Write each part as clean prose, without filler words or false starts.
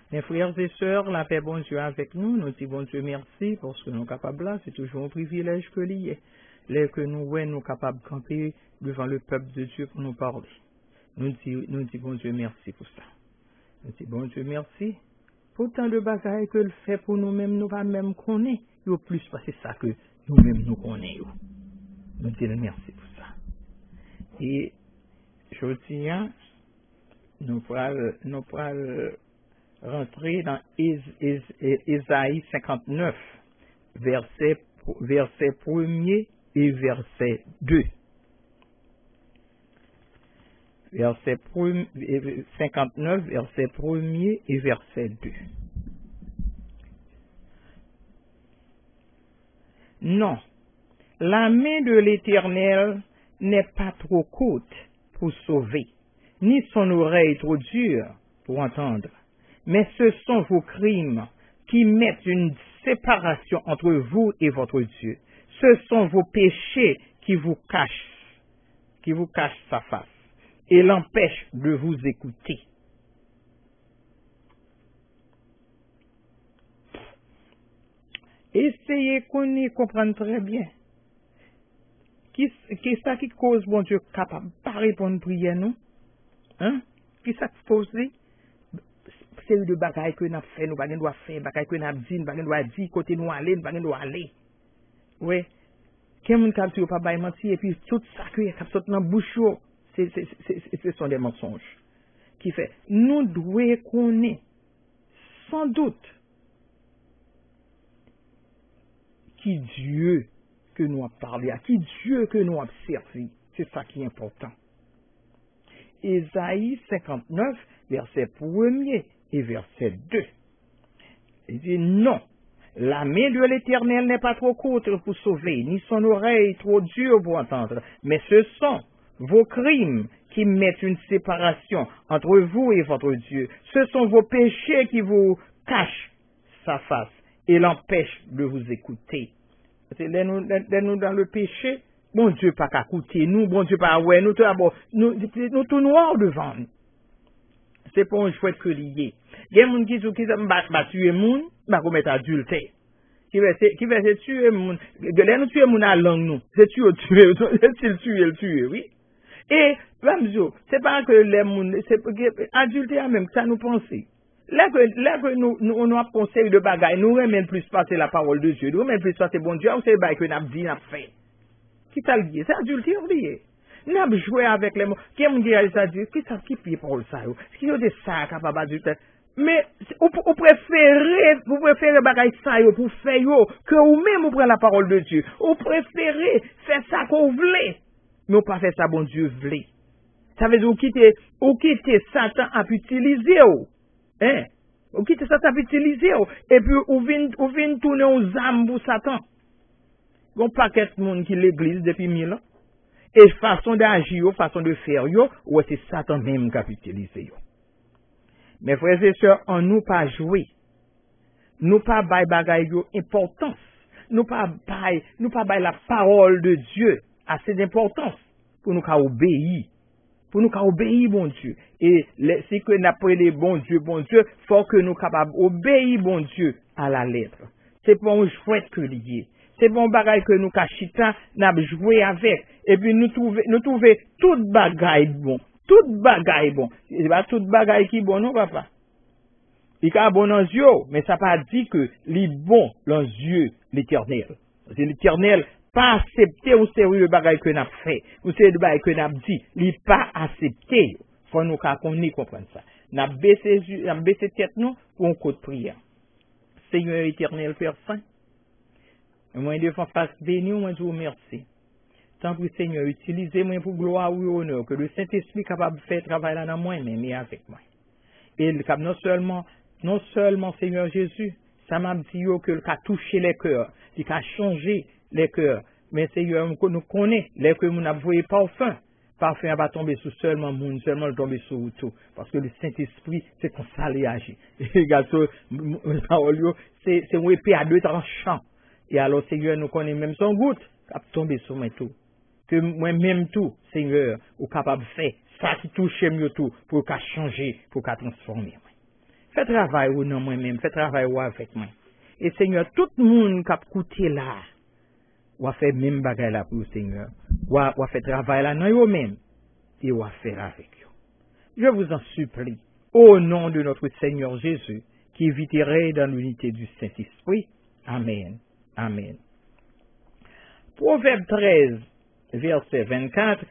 Mes frères et sœurs, la paix bon Dieu avec nous. Nous disons bon Dieu merci parce que nous sommes capables là. C'est toujours un privilège que lié. Les que nous sommes capables de camper devant le peuple de Dieu pour nous parler. Nous disons bon Dieu merci pour ça. Nous disons bon Dieu merci. Pour tant de bagailles que le fait pour nous-mêmes, nous pas même connaître. Il y a plus parce que c'est ça que nous-mêmes nous connaissons. Nous disons merci pour ça. Et je tiens, nous pourrons rentrer dans Ésaïe 59, verset 1er et verset 2. Verset 59, verset 1er et verset 2. Non, la main de l'Éternel n'est pas trop courte pour sauver, ni son oreille trop dure pour entendre. Mais ce sont vos crimes qui mettent une séparation entre vous et votre Dieu. Ce sont vos péchés qui vous cachent sa face et l'empêchent de vous écouter. Essayez qu'on y comprenne très bien. Qu'est-ce ça qui cause, bon Dieu, capable de pas répondre prière, nous? Hein? Qu'est-ce ça qui cause? C'est de bagaille que nous avons fait, nous ne doit faire, bagaille que nous avons dit, nous ne doit dire, côté nous aller, nous ne doit aller. Oui. Quelqu'un qui a dit, pas bail mentir, et puis tout ça qui est sorti dans la bouche, ce sont des mensonges. Qui fait, nous devons connaître, sans doute, qui Dieu que nous avons parlé, à qui Dieu que nous avons servi. C'est ça qui est important. Ésaïe 59, verset 1er et verset 2. Il dit non, la main de l'Éternel n'est pas trop courte pour sauver, ni son oreille trop dure pour entendre, mais ce sont vos crimes qui mettent une séparation entre vous et votre Dieu. Ce sont vos péchés qui vous cachent sa face et l'empêchent de vous écouter. Nous dans le péché, bon Dieu pas qu'à écouter nous, bon Dieu pas ouais, nous tout noir devant nous. C'est pour un chouette que lié. Il y a des gens qui disent qu'ils ont tué moun, bah commettre adultère. Qui va tuer moun, de nous tuer moun à langue nous, c'est tuer, c'est tuer, oui. Et c'est pas que les moun, c'est adultère même ça nous penser. Là que nous on a conseil de bagaille, nous remet plus passer la parole de Dieu, nous remet plus passer bon Dieu, c'est bail que n'a dit n'a fait. Qui t'a lié, c'est adultère lié. N'a joué avec les mots. Qui me dit ça dit, qui ça qui pie parole ça yo. Ce qui est ça capable adultère. Mais vous préférez bagaille ça yo pour faire yo que ou même vous prenez la parole de Dieu. Vous préférez faire ça qu'on voulait, mais vous pas faire ça bon Dieu voulait. Ça veut dire ou quitter Satan à utiliser ou. Hein? Ou quitter Satan à utiliser ou et puis ou vinn tourner aux âmes pour Satan. Gon paquet de monde qui l'église depuis 1000 ans. Et façon d'agir, façon de faire yo, ou c'est Satan même qui a utilisé yo. Mes frères et sœurs, on nous pas jouer. Nous pas bail bagay yo importance. Nous pas bail la parole de Dieu assez d'importance pour nous obéir. Pour nous obéir bon Dieu. Et si que n'a pas les bon Dieu, faut que nous capables obéir bon Dieu à la lettre. C'est pour un chouette que lié. C'est bon bagaille que nous cachita n'a joué avec. Et puis nous trouver toute bagaille bon. Toute bagaille bon. C'est pas toute bagaille qui bon, non, papa? Il est bon dans les yeux, mais ça pas dit que les bon dans les yeux l'Éternel. C'est l'Éternel pas accepté ou sérieux le bagaille que n'a fait. Ou c'est le bagaille que n'a dit. Il pas accepté. Faut nous comprendre ça. N'a baissé tête nous pour un coup de prière. Seigneur éternel, Père Saint. Moi, de face béni, moi, je vous remercie. Tant que Seigneur, utilisez-moi pour gloire ou honneur, que le Saint-Esprit est capable de faire travail là dans moi, mais avec moi. Et non seulement, Seigneur Jésus, ça m'a dit que le a touché les cœurs, il a changé les cœurs. Mais Seigneur, nous connaissons les cœurs, nous n'avons pas parfum. Parfum va tomber sur seulement monde, seulement tomber sur tout. Parce que le Saint-Esprit, c'est comme ça, il agit. Et regarde, c'est une épée à deux tranchants. Et alors, Seigneur, nous connaissons même son goutte, qui a tombé sur moi tout. Que moi-même tout, Seigneur, ou capable de faire ça qui touche mieux tout, pour qu'à changer, pour qu'à transformer. Fais travail ou non moi-même, fais travail ou avec moi. Et Seigneur, tout le monde qui a coûté là, ou a fait même bagay là pour le Seigneur, ou a fait travail là, non, yo même, et ou a faire avec eux. Je vous en supplie, au nom de notre Seigneur Jésus, qui viterait dans l'unité du Saint-Esprit. Amen. Amen. Proverbe 13, verset 24.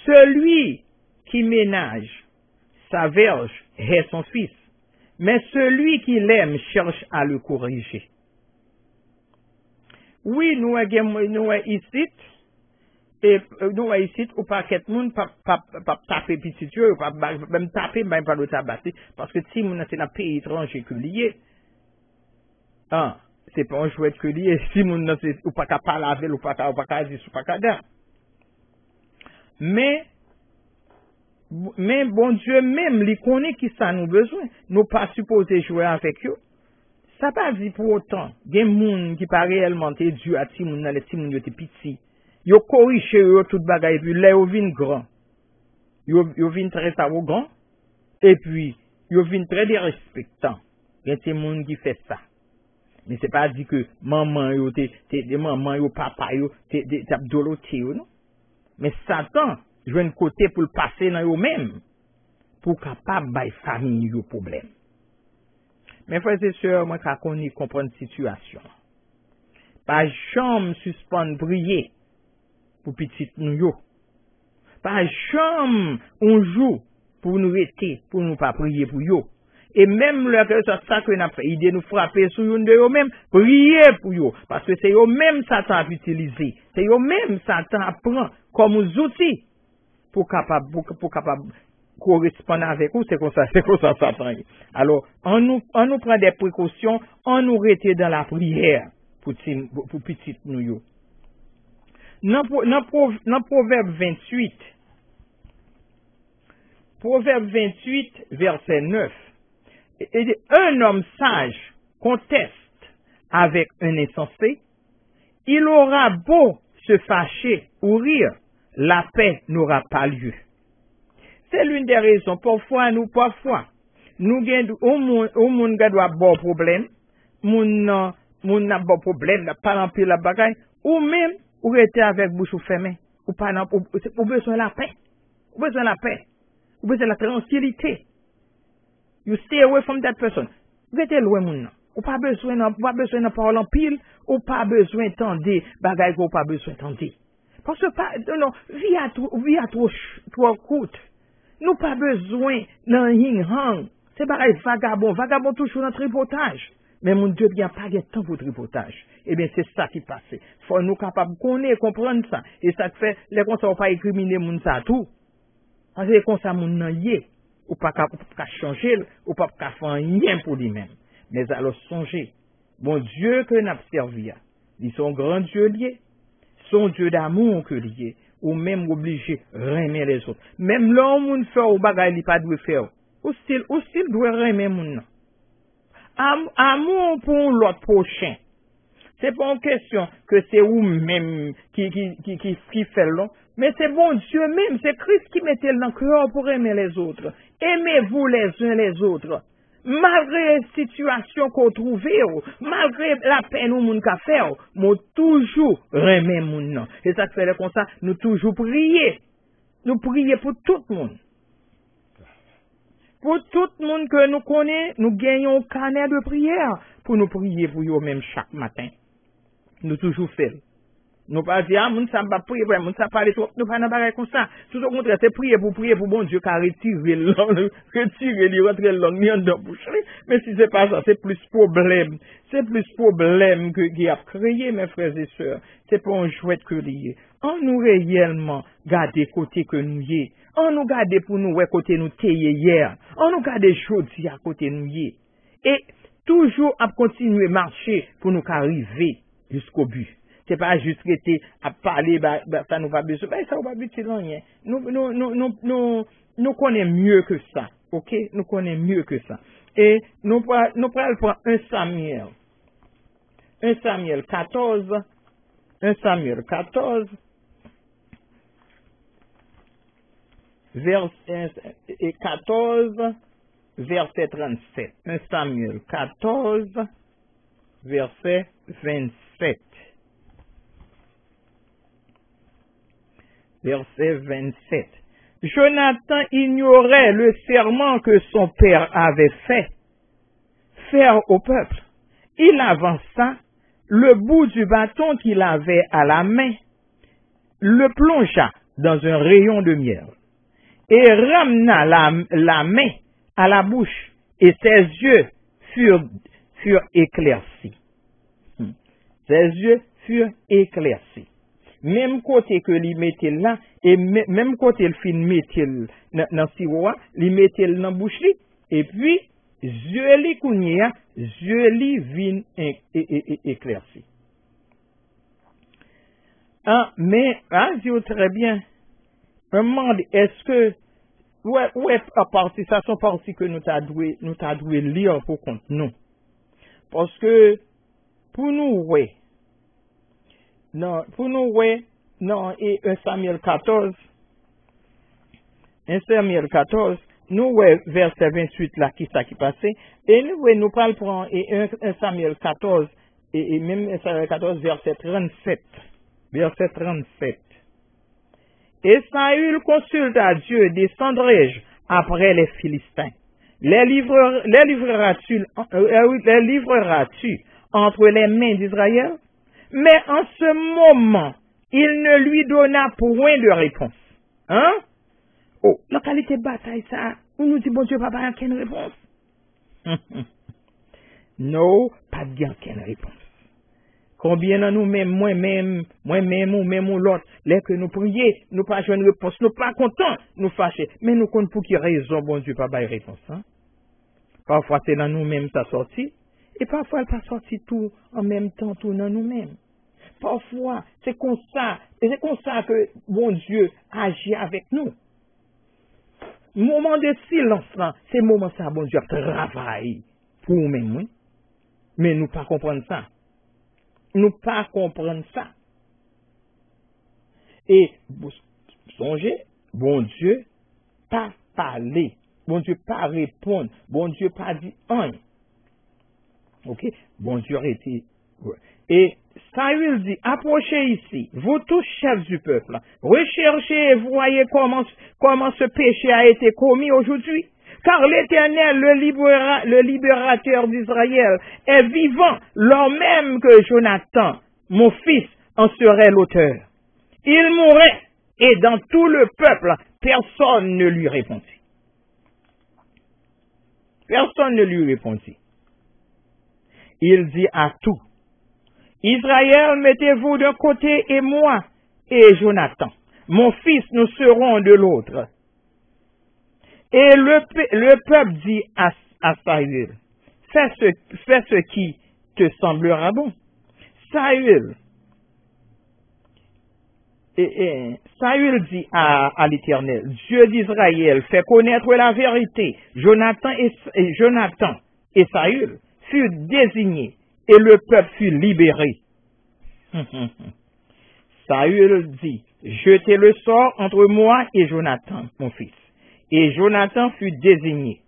Celui qui ménage sa verge est son fils, mais celui qui l'aime cherche à le corriger. Oui, nous ici, et nous ici, ou pas qu'être monde, pas taper petit Dieu, pas même taper, même pas le tabasser, parce que si nous c'est un pays étranger que lié, c'est pas un jouet que lié, si nous c'est ou pas capable avec, ou pas dire, ou pas capable. Mais bon Dieu même, il connaît qui ça nous besoin. Nous pas supposés jouer avec eux. Ça pas dit pour autant. Il y a des gens qui pas réellement été Dieu à ti moun, les ti moun yo te petit. Yo corrige eux tout bagay, puis là yo vin grand. Yo vin très arrogant, et puis yo vin très dérespectant. Il y a des gens qui fait ça. Mais c'est pas dit que maman yo maman yo papa yo t'as doloté non. Mais Satan joue un côté pour le passer dans eux-mêmes, pour capable de famille yo problème. Mes frères et sœurs, moi, quand on y comprend la situation, pas jamais suspendre prier pour petit nous yo. Pas jamais on joue pour nous rester, pour nous pas prier pour yo. Et même le que ça que n'a fait idée nous frapper sur une de eux même prier pour yo parce que c'est eux même Satan a utilisé. C'est eux même Satan apprend comme outils pour capable correspondre avec vous, c'est comme ça Satan. Alors, on nous prend des précautions, on nous rete dans la prière pour petit nous yo. Dans Proverbe 28, verset 9, un homme sage conteste avec un insensé, il aura beau se fâcher ou rire, la paix n'aura pas lieu. C'est l'une des raisons. Parfois, nous gagnons au monde qui doit avoir problème, moun n'a pas problème, pas remplir la bagaille, ou même, ou rester avec bouche fermée, ou pas, ou besoin de la paix, ou besoin de la paix, ou besoin de la tranquillité. You stay away from that person. Restez loin, moun. Ou pas besoin de parole en pile, ou pas besoin d'entendre bagaille, ou pas besoin d'entendre. Parce que, non, vie à trop courte. Nous pas besoin d'un yin-hang. C'est pareil, vagabond toujours dans tripotage. Mais mon Dieu, il n'y a pas de temps pour tripotage. Eh bien, c'est ça qui passe. Faut nous capables connaître, comprendre ça. Et ça fait, les gens ne pas écriminer moun ça tout. Parce que comme ça, moun nan yé. Ou pas changer, ou pas faire rien pour lui-même. Mais alors, songez. Bon Dieu que n'a servi, ils sont grand Dieu lié. Son Dieu d'amour que lié. Ou même obligé d'aimer les autres. Même l'homme moun fait ou bagay li pas doit faire. Ou style doit aimer moun. Amour pour l'autre prochain. C'est pas une question que c'est ou même qui fait l'homme, mais c'est bon Dieu même, c'est Christ qui mettait dans le cœur pour aimer les autres. Aimez-vous les uns les autres. Malgré la situation qu'on trouve, malgré la peine ou moun ka fait, nous toujours aimer moun. Et ça fait comme ça, nous toujours prier. Nous prier pour tout le monde. Pour tout le monde que nous connaissons, nous gagnons un carnet de prière pour nous prier pour eux même chaque matin. Nous toujours faisons. Nous pas dire, moun sa pas prier, moun sa parler trop, nous pas dans bagay comme ça. Tout au contraire, c'est prier pour bon Dieu qu'a retirer l'angle, retirer lui rentrer l'angle en dans bouche. Mais si c'est pas ça, c'est plus problème. C'est plus problème que qui a créé mes frères et sœurs. C'est pas un jouet que lié. On nous réellement garder côté que nous y. On nous garder pour nous ouais côté nous téye hier. On nous garder jodi à côté nous y. Et toujours à continuer marcher pour nous arriver jusqu'au but. C'est pas juste rester à parler, ça nous va besoin. Ça nous va besoin rien. Nous connaissons mieux que ça. Ok? Nous connaissons mieux que ça. Et nous prenons prendre 1 Samuel. 1 Samuel 14. 1 Samuel 14. et 14, verset 37. 1 Samuel 14, verset 27. Verset 27. Jonathan ignorait le serment que son père avait fait faire au peuple. Il avança le bout du bâton qu'il avait à la main, le plongea dans un rayon de miel et ramena la main à la bouche, et ses yeux furent éclaircis. Ses yeux furent éclaircis. Même côté que li mettait là, et même côté le fin mettait dans siroir, li mettait dans bouche li, et puis yeux li kounya, yeux li vin éclairci. Mais dit très bien. Un monde, est-ce que ouais à partir ça sont parties que nous t'a doué lire pour compte nous. Parce que pour nous et 1 Samuel 14 nous verset 28 là qui ça qui passait et nous parle pour et 1 Samuel 14 et même 1 Samuel 14 verset 37. Et Saül consulta Dieu, descendrai-je après les Philistins? Les livreras-tu entre les mains d'Israël? Mais en ce moment, il ne lui donna point de réponse. Hein? Oh, la qualité de bataille, ça, on nous dit, bon Dieu, papa, il n'y a aucune réponse. Non, pas de aucune réponse. Combien de nous-mêmes, moi-même, ou même l'autre, les que nous prions, nous pas jouer une réponse, nous pas contents, nous fâchés. Mais nous comptons pour qui raison, bon Dieu, pas de réponse. Hein? Parfois, c'est dans nous-mêmes ça sorti, et parfois, elle pas sorti tout en même temps, tout dans nous-mêmes. Parfois, c'est comme ça, et c'est comme ça que bon Dieu agit avec nous. Moment de silence, c'est moment ça, bon Dieu travaille pour nous-mêmes, oui. Mais nous pas comprendre ça. Nous pas comprendre ça. Et vous songez, bon Dieu pas parler, bon Dieu pas répondre, bon Dieu pas dit un. Ok, bon Dieu a été. Ouais. Et Saül dit, approchez ici, vous tous chefs du peuple, recherchez et voyez comment ce péché a été commis aujourd'hui. Car l'Éternel, le libérateur d'Israël, est vivant, lors même que Jonathan, mon fils, en serait l'auteur. Il mourrait, et dans tout le peuple, personne ne lui répondit. Personne ne lui répondit. Il dit à tout, Israël, mettez-vous d'un côté et moi et Jonathan, mon fils, nous serons de l'autre. Et le peuple dit à Saül, fais ce qui te semblera bon. Saül dit à l'Éternel, Dieu d'Israël, fait connaître la vérité. Jonathan et Saül furent désignés et le peuple fut libéré. Saül dit, jetez le sort entre moi et Jonathan, mon fils. Et Jonathan fut désigné.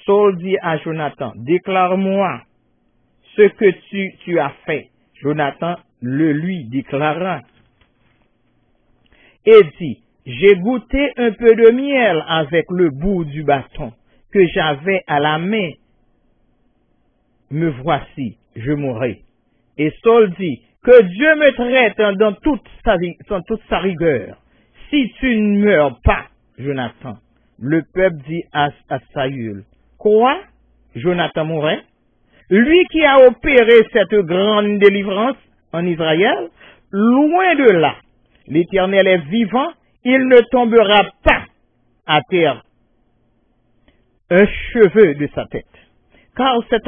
Saul dit à Jonathan, déclare-moi ce que tu as fait. Jonathan le lui déclara. Et dit, j'ai goûté un peu de miel avec le bout du bâton que j'avais à la main. Me voici, je mourrai. Et Saul dit, que Dieu me traite dans toute sa rigueur. Si tu ne meurs pas, Jonathan. Le peuple dit à Saül, quoi? Jonathan mourrait? Lui qui a opéré cette grande délivrance en Israël, loin de là, l'Éternel est vivant, il ne tombera pas à terre un cheveu de sa tête. Car c'est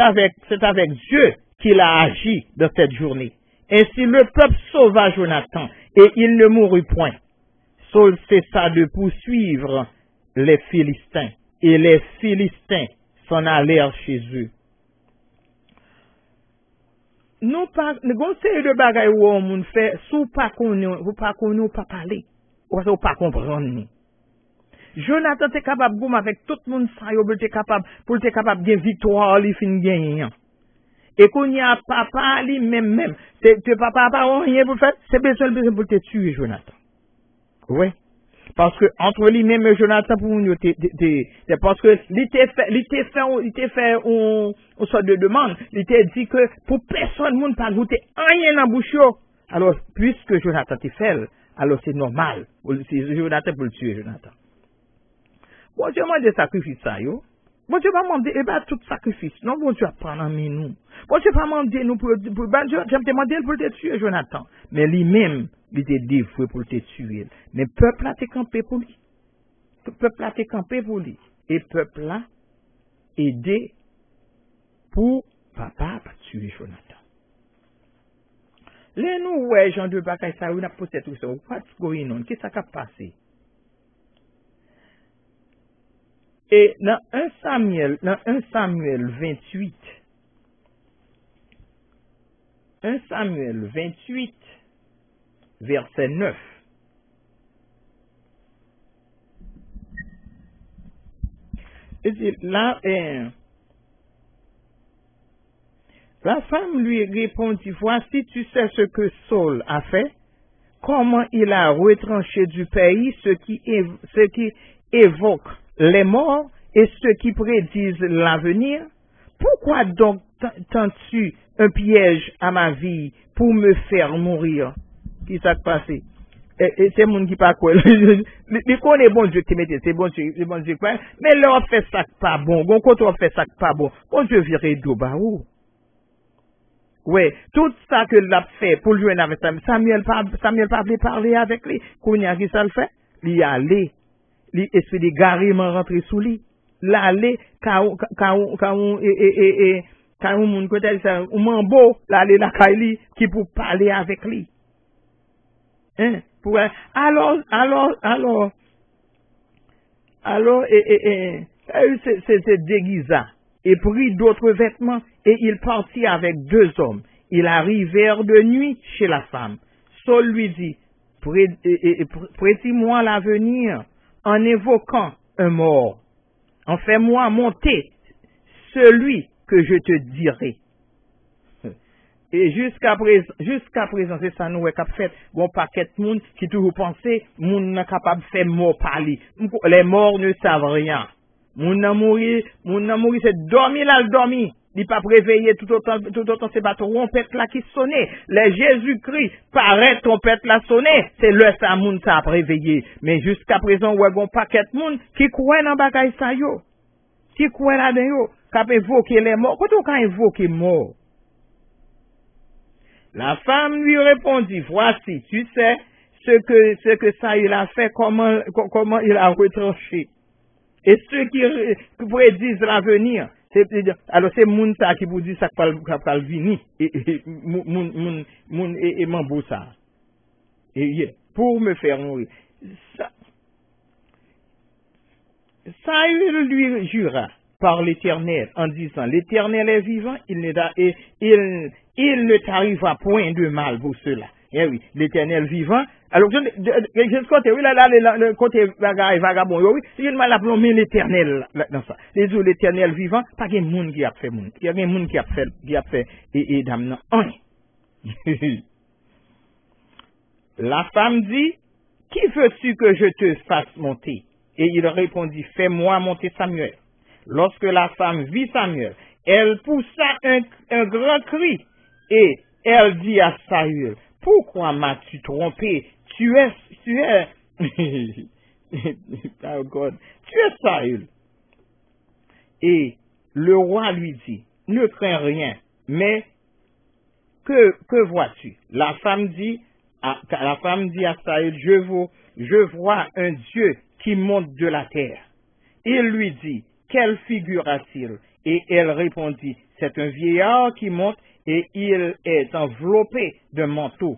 avec Dieu qu'il a agi dans cette journée. Ainsi le peuple sauva Jonathan, et il ne mourut point. Saul cessa de poursuivre les Philistins, et les Philistins s'en allèrent chez eux. Nous conseil de bagaille où on fait, sous pas qu'on nous pas parler, ou pas comprendre. Jonathan était capable de avec tout le monde, pour être capable de victoire, il fin gagner. Et qu'on y a papa, lui même. Te papa pas rien pour faire, c'est besoin pour te tuer, Jonathan. Oui. Parce que entre lui-même et Jonathan, pour nous, c'est parce que il t'a fait une sorte de demande. Il t'a dit que pour personne, monde pas goûter rien dans bouche. Alors, puisque Jonathan t'a fait, alors c'est normal. C'est Jonathan pour le tuer, Jonathan. Bon Dieu m'a des sacrifices ça, yo. Bon Dieu pas demander, tout sacrifice. Non, bon Dieu prendre en nous. Bon Dieu pas demander nous pour bon Dieu, j'ai demandé pour te tuer, Jonathan. Mais lui-même, il était dévoué pour te tuer. Mais peuple a été campé pour lui. Peuple a été campé pour lui. Et peuple a aidé pour papa pas tuer Jonathan. Les nous, ouais, Jean de Bacay, ça, on a posé tout ça. What's going on? Qu'est-ce qui a passé? Et dans 1 Samuel 28, 1 Samuel 28, verset 9. Et là, la femme lui répondit, voici, tu sais ce que Saul a fait, comment il a retranché du pays ceux qui évoquent les morts et ceux qui prédisent l'avenir. Pourquoi donc tends-tu un piège à ma vie pour me faire mourir? Qui s'est passé? Et c'est mon qui pas quoi. Il connaît bon Dieu qui mettait, c'est bon Dieu quoi. Mais là on fait ça pas bon. Quand on fait ça pas bon, bon Dieu virait d'où bah où? Ouais, tout ça que l'a fait pour jouer avec Samuel pas voulu parler avec lui. Qu'on y a qui ça le fait? Il y allé. L'esprit de garément rentré sous lui. L'aller, quand on côté ça, on mambo, l'aller la Kaili, qui pour parler avec lui. Hein? Pour, alors, c'est déguisa, et prit d'autres vêtements, et il partit avec 2 hommes. Ils arrivèrent de nuit chez la femme. Saul lui dit, prédis-moi l'avenir, en évoquant un mort. En fais-moi monter celui que je te dirai. Et jusqu'à présent, c'est ça nous avons fait. Bon paquet de monde qui toujours pensait, monde n'est capable de faire mort parler. Les morts ne savent rien. Monde n'a mouru, c'est dormir là, le dormir. Il pas réveillé tout autant ces bateaux trompette là qui sonnait. Les Jésus-Christ paraît trompette là sonner. C'est le ça moun ça a réveillé. Mais jusqu'à présent, ouais bon paquet de monde qui croit dans bagaille ça yo. Qui croit là dedans yo, qui évoquer les morts. Quand on quand évoquer mort. La femme lui répondit, voici, tu sais ce que Saül a fait, comment il a retranché. Et ceux qui prédisent l'avenir, alors c'est moun ça qui vous dit ça va venir et mambo ça. Et pour me faire mourir. Saül lui jura par l'Éternel en disant, l'Éternel est vivant, il ne t'arrivera point de mal pour cela. Eh oui, l'Éternel vivant. Alors, je côté, oui, là, le côté vagabond, oui, il m'a appelé l'Éternel, dans ça. Les jours, l'Éternel vivant, pas qu'il y ait monde qui a fait monde. Il y a un monde qui a fait, et dame, non, La femme dit, qui veux-tu que je te fasse monter? Et il répondit, fais-moi monter Samuel. Lorsque la femme vit Samuel, elle poussa un grand cri, et elle dit à Saül, pourquoi m'as-tu trompé? Tu es oh God, tu es Saül. Et le roi lui dit, ne crains rien, mais que vois-tu? La femme dit à Saül, je vois un Dieu qui monte de la terre. Il lui dit, quelle figure a-t-il? Et elle répondit, c'est un vieillard qui monte et il est enveloppé d'un manteau.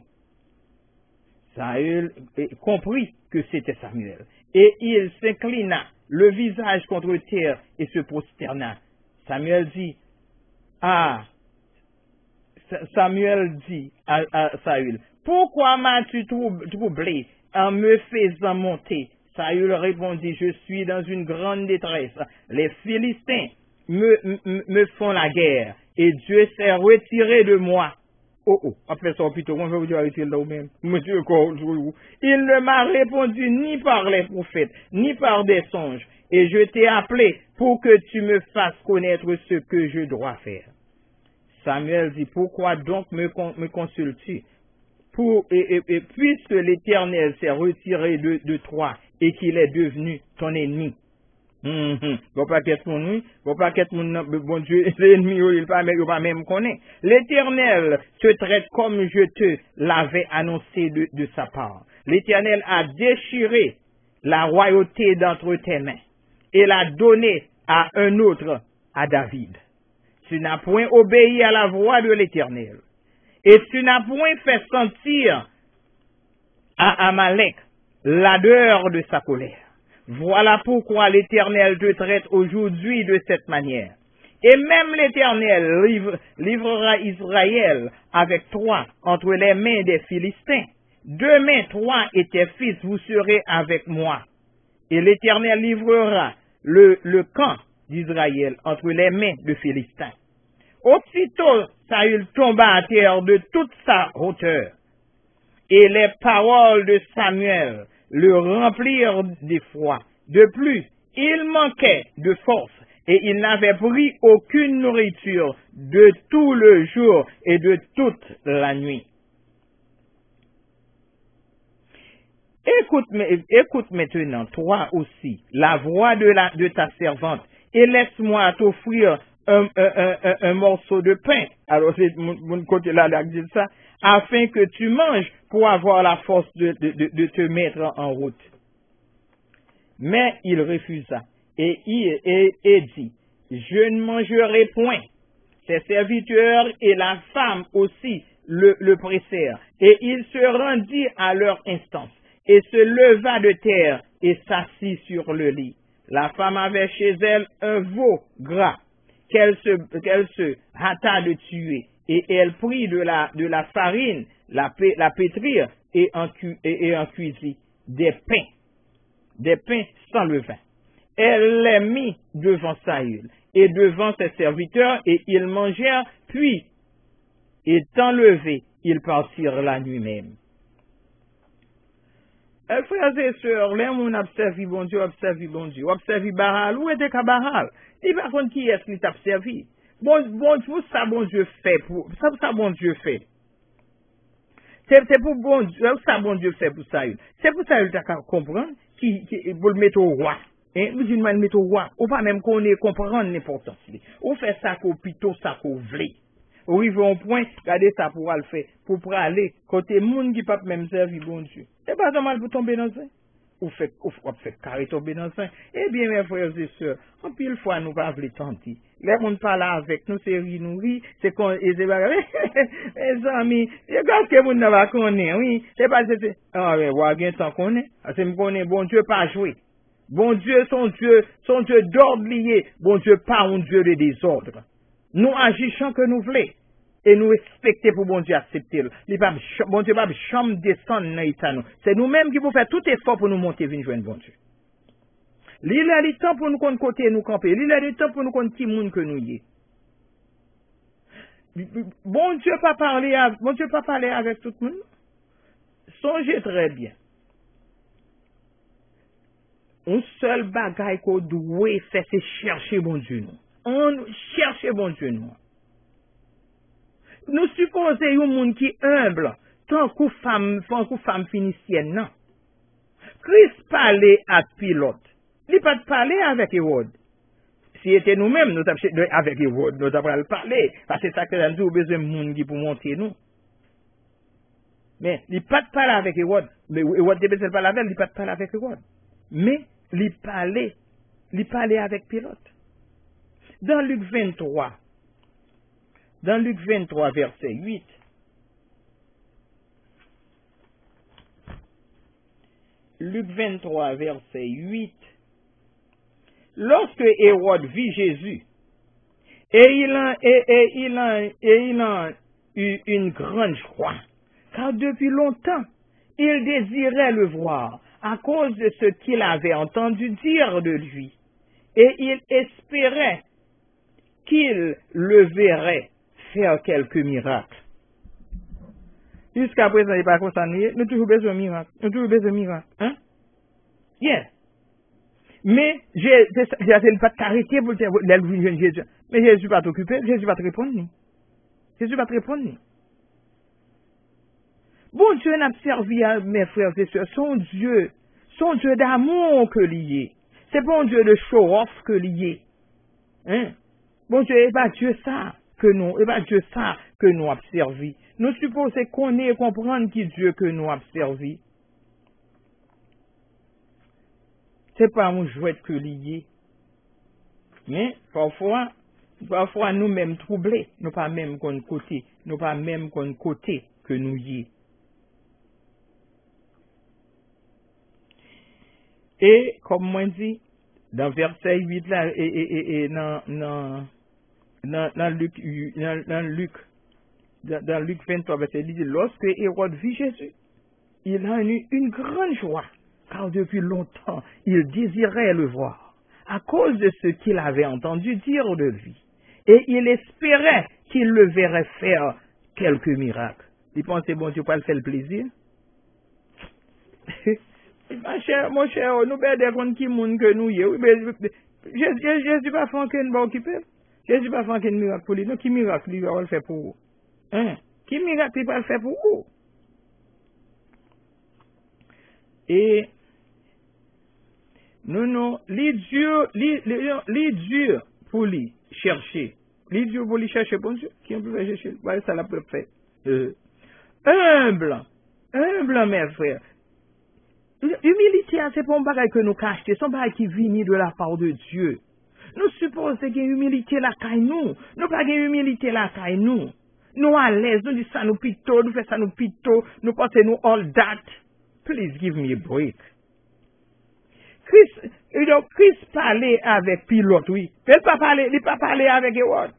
Saül comprit que c'était Samuel. Et il s'inclina le visage contre terre et se prosterna. Samuel dit à Saül, pourquoi m'as-tu troublé en me faisant monter Saül répondit, je suis dans une grande détresse. Les Philistins me font la guerre et Dieu s'est retiré de moi. Après ça, plutôt, on va vous dire, arrêtez là même. Monsieur, il ne m'a répondu ni par les prophètes, ni par des songes. Et je t'ai appelé pour que tu me fasses connaître ce que je dois faire. Samuel dit, pourquoi donc me consultes-tu? Puisque l'Éternel s'est retiré de toi et qu'il est devenu ton ennemi. Bon pas qu'est-ce mon bon Dieu, l'ennemi il pas même connaît. L'Éternel te traite comme je te l'avais annoncé de sa part. L'Éternel a déchiré la royauté d'entre tes mains et l'a donnée à un autre, à David. Tu n'as point obéi à la voix de l'Éternel. Et tu n'as point fait sentir à Amalek l'ardeur de sa colère. Voilà pourquoi l'Éternel te traite aujourd'hui de cette manière. Et même l'Éternel livrera Israël avec toi entre les mains des Philistins. Demain, toi et tes fils, vous serez avec moi. Et l'Éternel livrera le camp d'Israël entre les mains des Philistins. Aussitôt, Saül tomba à terre de toute sa hauteur. Et les paroles de Samuel le remplirent d'effroi. De plus, il manquait de force et il n'avait pris aucune nourriture de tout le jour et de toute la nuit. Écoute maintenant, toi aussi, la voix de ta servante et laisse-moi t'offrir un morceau de pain. Alors, c'est mon côté là, dit ça, afin que tu manges pour avoir la force de te mettre en route. Mais il refusa et dit, je ne mangerai point. Ses serviteurs et la femme aussi le pressèrent, et il se rendit à leur instance, et se leva de terre et s'assit sur le lit. La femme avait chez elle un veau gras, qu'elle se hâta de tuer, et elle prit de la farine, la pétrir, et en cuisit des pains sans levain. Elle les mit devant Saül et devant ses serviteurs, et ils mangèrent, puis, étant levés, ils partirent la nuit même. Frères et sœurs, là, on observe bon Dieu, observe Baal, où était Baal? Il va contre qui est-ce qu'il t'a observé? Bon, ça bon Dieu fait ça bon Dieu fait. C'est pour bon Dieu, ça bon Dieu fait pour Saül. C'est pour Saül t'as comprendre qui pour le mettre au roi. Hein, vous dites le mettre au roi, ou pas même qu'on comprendre l'importance. Ou fait ça qu'on plutôt ça qu'on veut. Ou il veut un point, regardez ça pour le faire, pour aller côté monde qui pas même servir bon Dieu. C'est pas normal pour tomber dans ça. Ou fait carré tomber dans ça. Eh bien, mes frères et sœurs, en pile fois, nous pas voulu tenter. Les gens parlent avec nous, c'est rire, c'est qu'on, et c'est pas, mes amis, regarde que vous n'avez pas connu, oui. C'est pas, mais, ouais, bien tant qu'on est. C'est me connaît, bon Dieu pas jouer. Bon Dieu, son Dieu d'ordre lié. Bon Dieu pas un Dieu de désordre. Nous agissons que nous voulons. Et nous respecter pour bon Dieu accepter. Bon Dieu va jamais descendre dans l'état. C'est nous-mêmes qui pouvons faire tout effort pour nous monter venir joindre bon Dieu. Il a le temps pour nous compter côté nous camper. Il a le temps pour nous compter qui monde que nous y est. Bon Dieu pas parler avec tout le monde. Songez très bien. Un seul bagage qu'on doit faire, c'est chercher bon Dieu nous. On cherche bon Dieu nous. Nous supposons un monde qui est humble, tant que femme phénicienne, non. Christ parlait à Pilote. Il n'a pas parlé avec Hérode. Si c'était nous-mêmes, nous avons avec Hérode, nous avons parlé. Parce que c'est ça que nous avons besoin de monde qui pour monter nous. Mais il n'a pas parlé avec Hérode. Mais Hérode a besoin de parler avec elle, il n'a pas parlé avec Hérode. Mais il parlait avec Pilote. Dans Luc 23, verset 8, Luc 23, verset 8, lorsque Hérode vit Jésus, et il en eut une grande joie, car depuis longtemps, il désirait le voir, à cause de ce qu'il avait entendu dire de lui. Et il espérait qu'il le verrait faire quelques miracles. Jusqu'à présent, il n'est pas concerné. Nous avons toujours besoin de miracles. Nous avons toujours besoin de miracles. Hein? Yeah. Mais, j'ai pas t'arrêter pour dire, Jésus. Mais Jésus va t'occuper, Jésus va te répondre. Jésus va te répondre. Bon Dieu n'a servi à mes frères et sœurs, son Dieu d'amour que lié. C'est bon Dieu de show-off que lié. Hein? Bon Dieu, et pas Dieu ça que nous, et pas Dieu ça que nous avons servi. Nous supposons connaître et comprendre qui Dieu que nous avons servi. C'est pas un jouet que lié. Mais, parfois nous-mêmes troublés, nous pas même qu'on côté que nous y est. Et, comme moi dit, dans verset 8 là, et dans Luc 23, verset 10, lorsque Hérode vit Jésus, il a eu une grande joie, car depuis longtemps, il désirait le voir, à cause de ce qu'il avait entendu dire de lui. Et il espérait qu'il le verrait faire quelques miracles. Il pensait, bon Dieu, pas le faire le plaisir? Mon cher, nous perdons qui monde que nous y est. Jésus pas fait qu'un va occuper. Jésus pas fait qu'un miracle pour lui. Non, qui miracle il va le faire pour vous? Hein? Qui miracle il va le faire pour vous? Et non, les durs pour lui chercher. Les durs pour lui chercher, bon Dieu. Qui on peut chercher? Voilà, ça l'a peut fait. Humble, mes frères. L'humilité, c'est pas un bagage que nous cachons, c'est un bagage qui vient de la part de Dieu. Nous supposons qu'il y a humilité là caille nous. Nous pas humilité là caille nous. Nous à l'aise, nous disons ça nous pito, nous faisons ça nous pito, nous pensons nous all that. Please give me a break. Christ parlait avec Pilote, oui. Il ne pas parler avec Hérode.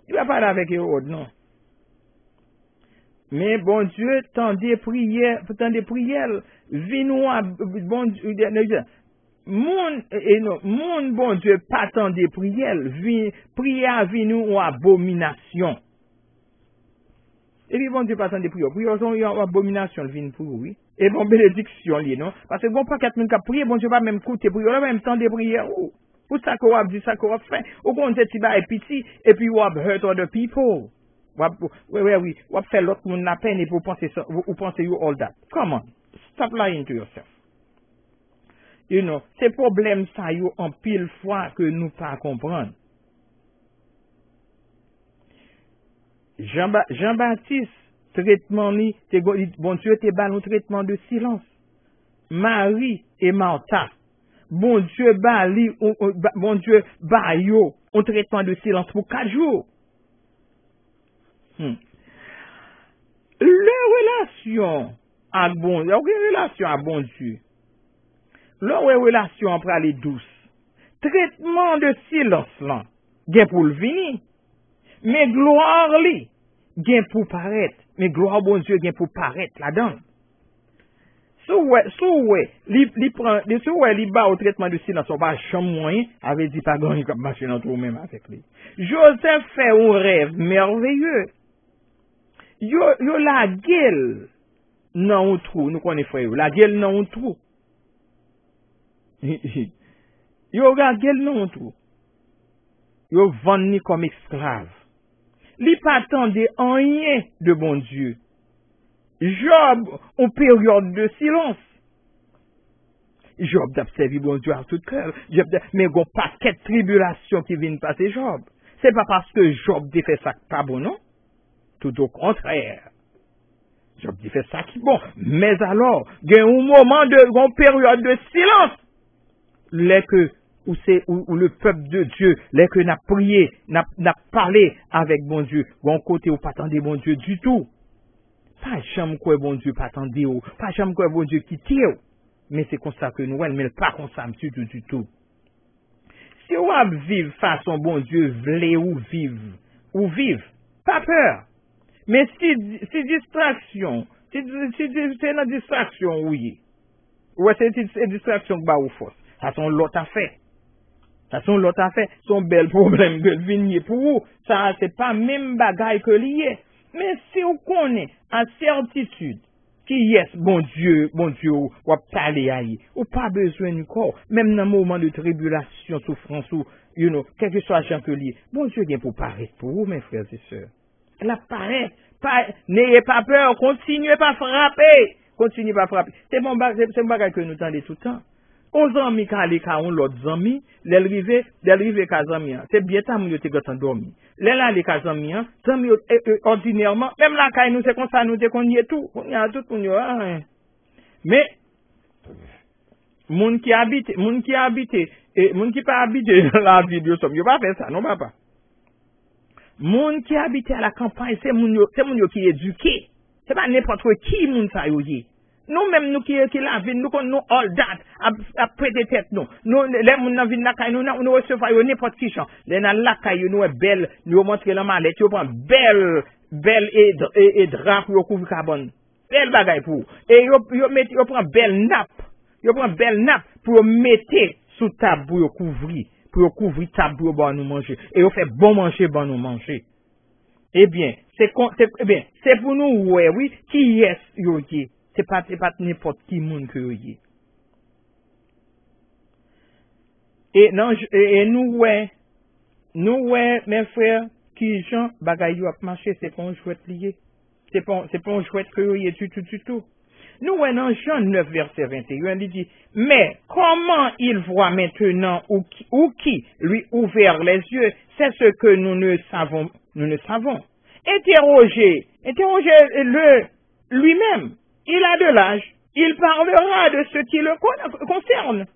Il ne va pas parler avec Hérode, non. Mais bon Dieu, tant des prières, vins-nous à bon Dieu, mon bon Dieu, pas tant des prières, prière vins-nous à abomination. Et puis bon Dieu, pas tant des prières sont une abomination, vins pour oui. Et bon bénédiction, non? Parce que bon, pas 4 000 prières, bon Dieu, pas même coûter prières, même temps des prières, pour ça qu'on a dit, ça qu'on a fait. Au bon Dieu, tu vas être petit, et puis on a hurt other people. Oui. What fait l'autre monde la peine et pour penser ça, vous pensez you all that. Come on. Stop lying to yourself. You know, ces problèmes ça you en pile fois que nous pas comprendre. Jean-Baptiste, traitement ni, bon Dieu te bat nous traitement de silence. Marie et Martha, bon Dieu bat yo, un traitement de silence pour 4 jours. Leur relation à bon Dieu, leur relation après aller douce, traitement de silence là, gen pour le venir, mais gloire li, gen pour paraître, mais gloire bon Dieu gen pour paraître là-dedans. Li ba au traitement de silence, on va chambre moyen, avait dit pas gagner comme marcher dans tout même avec lui. Joseph fait un rêve merveilleux. Yo la gueule nan un trou, nous connaissons frère, la gueule nan un trou. Yo la gueule nan un trou. Yo vend comme esclave. Li pas attendait rien de bon Dieu. Job, en période de silence. Job d'observer bon Dieu à tout cœur. Mais il y a un paquet de tribulations qui viennent passer Job. C'est pas parce que Job a fait ça pas bon, non? Tout au contraire. Job dit fait ça qui bon. Mais alors, il y a un moment une période de silence. Où le peuple de Dieu, que n'a prié, n'a parlé avec bon Dieu. Bon côté où pas attendre bon Dieu du tout. Pas jamais quoi bon Dieu pas attendre ou, pas jamais quoi bon Dieu quitter. Mais c'est comme ça que nous, mais pas comme ça du tout. Si on vivre façon bon Dieu voulait ou vivre, pas peur. Mais si distraction, c'est la distraction, oui. Ouais, c'est distraction que bah ou force. Ça sont l'autre affaire. Ça sont l'autre affaire. Son bel problème que venir pour vous. Ça, c'est pas même bagaille que lié. Mais si vous connaissez en certitude, qui yes, bon Dieu, ou parler à y, ou pas besoin du corps, même dans un moment de tribulation, souffrance, ou, quel que soit le que lié, bon Dieu vient pour paraître pour vous, mes frères et sœurs. La paraît, n'ayez pas peur, continuez pas à frapper, C'est bon bagage que nous tendez tout le temps. 11 ans, mi ka on l'autre amis, l'elrive ka zami, c'est bien tant nous te gotan dormi. Là les ka zami, ordinairement, même la ka nous c'est comme ça nous te qu'on y est tout, on y a tout pour nous. Mais moun qui habite, et moun qui pas habite dans la vie de somme, yo pas faire ça, non papa. Moun qui habite à la campagne, c'est moun yo qui est éduqué. C'est pas n'importe qui moun ça yo yé. Nous-mêmes, nous qui la vie, nous connaissons all that, après des têtes, nous. Nous, les moun nan vin la caille, nous recevons n'importe qui chant. Les nan la caille, nous est belle, nous montre la mallette, nous prend belle et drap pour couvrir carbone. Belle bagaille pour. Et yo prend belle nappe pour mettre sous table pour couvrir table pour bon nous manger. Et yo fait bon nous manger. Eh bien, c'est pour nous, ouais, oui, qui est yo qui. C'est pas n'importe qui monde que vous et non nous mes frères qui gens bagaille a marché c'est pas un chouette lié c'est pas un chouette que vous tout nous dans Jean 9 verset 21 il dit mais comment il voit maintenant ou qui lui ouvert les yeux c'est ce que nous ne savons interrogez-le lui-même. Il a de l'âge, il parlera de ce qui le concerne.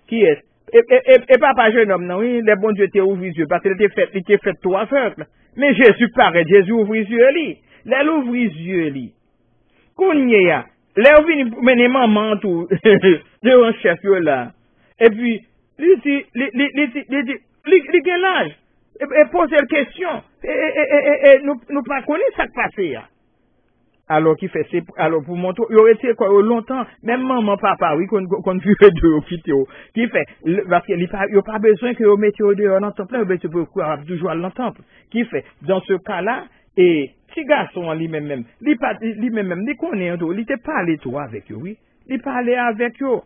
Qui est? Et papa jeune homme, non, oui, le bon Dieu t'a ouvert les yeux, parce qu'il était fait tout aveugle. Mais Jésus paraît, Jésus ouvre les yeux, il ouvre les yeux, Kounya, là, vient mener maman tout, devant chef là. Et puis, il dit, il a l'âge, et pose la question, et nous pas connaître ça qui passe. Alors qui fait alors pour montrer il aurait été quoi longtemps même maman papa oui qu'on vu de quitter qui fait parce qu'il a pas besoin que vous mettez au dehors dans temple là tu peux toujours dans temple qui fait dans ce cas là et petit garçon lui-même il connaît il te parler toi avec eux oui il parlait avec eux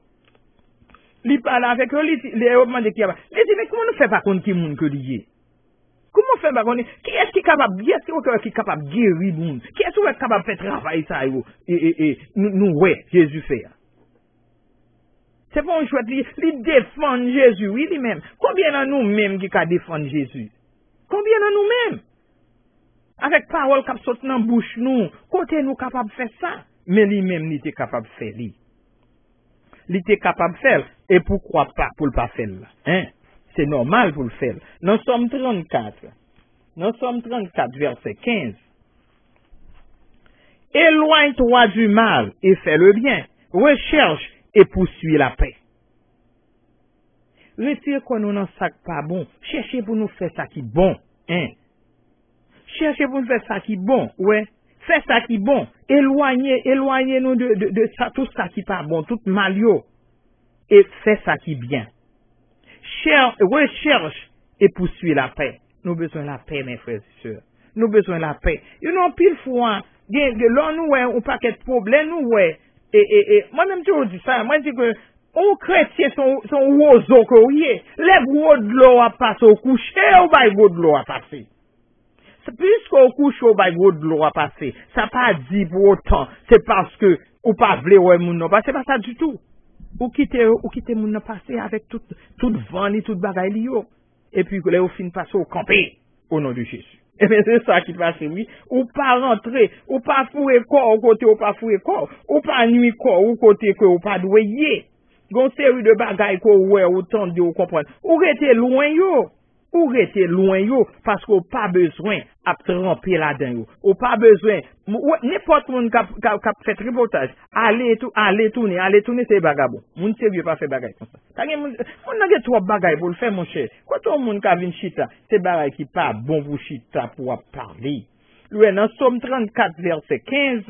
il demande qui va il dit mais comment nous fait pas compte qui monde que lié. Comment faire bagonner? Qui est-ce qui est capable de guérir monde? Qui est-ce qui est capable de faire travail ça et nous ouais Jésus fait. C'est pas un choix de défendre Jésus oui lui-même. Combien de nous-mêmes qui peut défendre Jésus? Combien de nous-mêmes? Avec parole qui saute dans bouche nous, côté nous capable de faire ça, mais lui-même il était capable de faire lui. Il était capable de faire et pourquoi pas pour le pas faire là, hein? C'est normal pour le faire. Nous sommes 34, verset 15. Éloigne-toi du mal et fais le bien. Recherche et poursuis la paix. Retire qu'on nous n'en sac pas bon. Cherchez pour nous faire ça qui est bon. Hein? Cherchez pour nous faire ça qui est bon. Ouais. Fais ça qui est bon. Éloignez-nous de ça, tout ça qui n'est pas bon, tout malio. Et fais ça qui est bien. Recherche et poursuis la paix. Nous avons besoin de la paix, mes frères et sœurs. Nous avons besoin de la paix. Pile fois, là, nous avons un paquet de problèmes, moi-même, je dis ça, moi, je dis que, aux chrétiens sont oiseaux que vous voyez. Les gros de l'eau à passer au coucher, ou pas gros de l'eau à passer. Puisqu'au coucher, ou pas gros de l'eau à passer, ça pas dit pour autant, c'est parce que, ou pas vle ou moun non, c'est pas ça du tout. Ou quitter moun passer avec tout vent et tout bagaille li yo. Et puis là, au fin passer au campé au nom de Jésus. Et bien c'est ça qui passe oui. Ou pas rentrer, ou pas fouer corps au côté ou pas fouer corps, ou pas nuit corps au côté que ou pas doué. Gon série de bagaille ko ouais autant de ou comprendre. Ou rester loin yo. Ou rester loin yo parce qu'on pas besoin à tremper là-dedans. Ou pas besoin n'importe monde qui fait tripotage, aller tourner c'est bagabo. Moun sérieux pas fait bagaille comme ça. Mon n'a trop bagaille pour le faire mon cher. Quand on monde qui vient chita, c'est bagaille qui pas bon pour chita pour parler. Lui dans Somme 34 verset 15.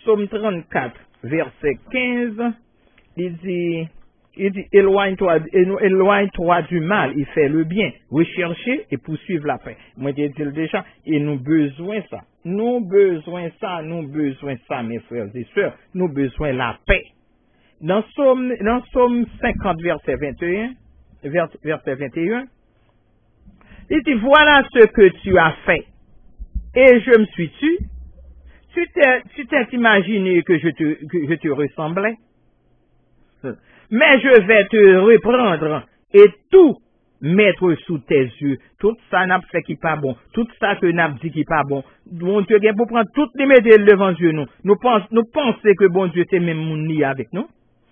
Somme 34 verset 15, il dit, éloigne-toi du mal, il fait le bien, rechercher et poursuivre la paix. Moi, j'ai dit déjà, et nous besoin ça. Nous besoin ça, mes frères et sœurs. Nous besoin la paix. Dans Somme 50, verset 21, il dit, voilà ce que tu as fait. Et je me suis tu. Tu t'es imaginé que je te ressemblais? Mais je vais te reprendre et tout mettre sous tes yeux. Tout ça n'a fait qui pas bon. Tout ça que n'a dit qui pas bon. Bon Dieu, pour prendre toutes les médailles devant Dieu, nous pensons que bon Dieu c'est même mon lit avec nous.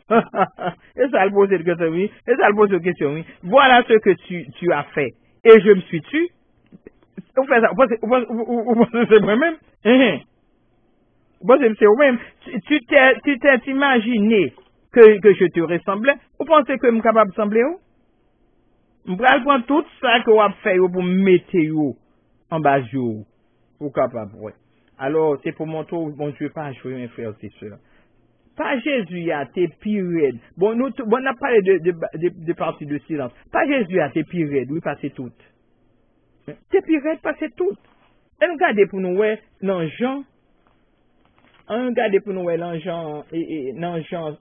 Et ça le pose cette question, oui. Et ça le pose cette question, oui. Voilà ce que tu as fait. Et je me suis tu. Vous faites ça. Vous pensez c'est moi-même? C'est vous-même. Tu t'es imaginé que je te ressemblais. Vous pensez que je suis capable de ressembler où? Je vais prendre tout ça que vous avez fait pour mettre en bas de vous. Vous capable, ouais. Alors, c'est pour montrer que bon Dieu pas jouer, mes frères et sœurs. Pas Jésus a tes pires. Bon, on a parlé de partie de silence. Pas Jésus a tes pires, oui, passer toutes. Tes pires, passer toutes. Et regardez pour nous, ouais, dans Jean. Regardez pour nous, ouais, dans Jean 11.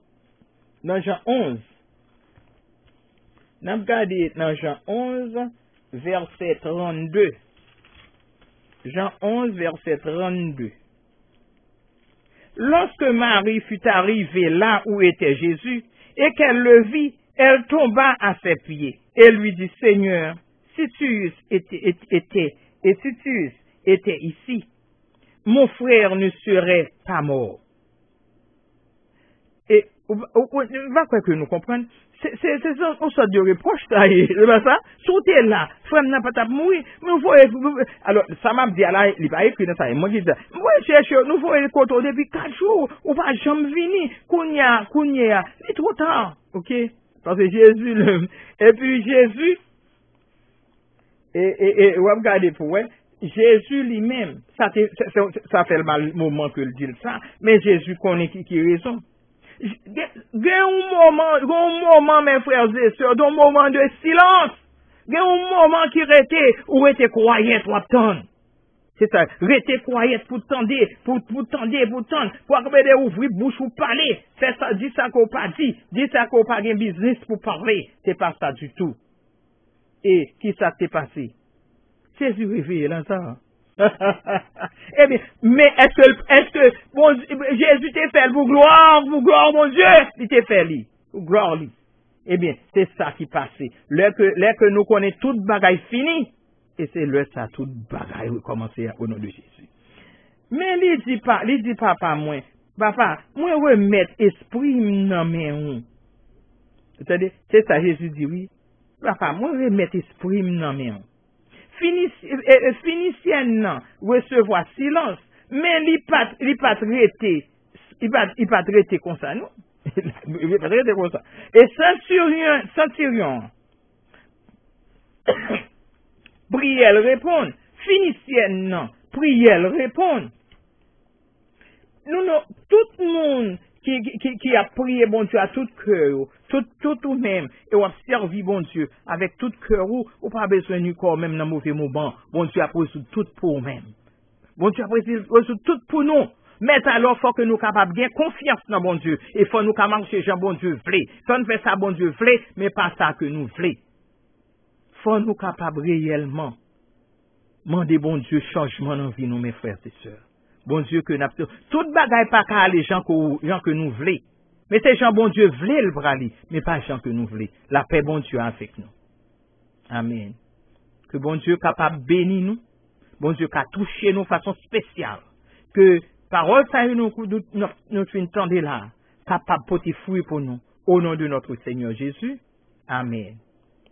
Nous regardons dans Jean 11, verset 32. Jean 11, verset 32. Lorsque Marie fut arrivée là où était Jésus, et qu'elle le vit, elle tomba à ses pieds, et lui dit, Seigneur, si tu étais ici, mon frère ne serait pas mort. Et on va quoi que nous comprenions. C'est une sorte de reproche, c'est pas ça? Sauter là, frère n'a pas mourir, mais vous voyez, alors, ça m'a dit là, il va écrire dans ça, moi je dis, moi cherche, nous voyons le côté depuis 4 jours, on va jamais venir, qu'on y a, c'est trop tard, ok? Parce que Jésus, et puis Jésus, et on va regarder pour ouais, Jésus lui-même, ça fait le mal moment que le dit ça, mais Jésus connaît qui raison. Il y a un moment, mes frères et sœurs, un moment de silence. Il y a un moment qui était croyant, pour attendre. C'est ça, rester croyant pour tendre, pour ouvrir bouche pour parler. Fais ça, dis ça qu'on pas dit ça qu'on pas de business pour parler. C'est pas ça du tout. Et qui ça t'est passé? Jésus réveillé là, ça. Eh bien, mais est-ce que bon, Jésus t'a fait pour gloire, mon Dieu, il t'a fait lui, pour gloire lui. Eh bien, c'est ça qui passait. Là que nous connaissons toute bagaille finie, et c'est là ça toute bagaille commencer au nom de Jésus. Mais il dit papa moi remettre esprit dans mes mains. C'est-à-dire, c'est ça Jésus dit oui. Papa, moi remettre esprit dans mes mains. Phénicienne recevoir silence, mais il pas traité comme ça, non? Il pas traité comme ça. Et centurion, prière répondre. Phénicienne, non, prière répondre. Nous, tout le monde qui a prié bon Dieu à tout cœur, tout même, et on a servi bon Dieu avec tout cœur, ou pas besoin du corps même dans mauvais moment. Bon Dieu a pris tout pour même. Bon Dieu a pris tout pour nous. Mais alors, faut que nous capables de confiance dans bon Dieu. Et faut nous capables marcher Jean bon Dieu voulait. Faut nous faire ça bon Dieu voulait, mais pas ça que nous voulons. Faut nous capables réellement demander bon Dieu changement dans la vie, nous, mes frères et sœurs. Bon Dieu que nous toute bagaille pas qu'à les gens que nous voulons. Mais c'est gens bon Dieu voulait le brali, mais pas gens que nous voulons. La paix bon Dieu avec nous. Amen. Que bon Dieu capable bénir nous. Bon Dieu qu'a touché nous de façon spéciale. Que parole ça nous entendez là, capable porter fruit pour nous. Au nom de notre Seigneur Jésus. Amen.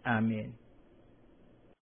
Amen.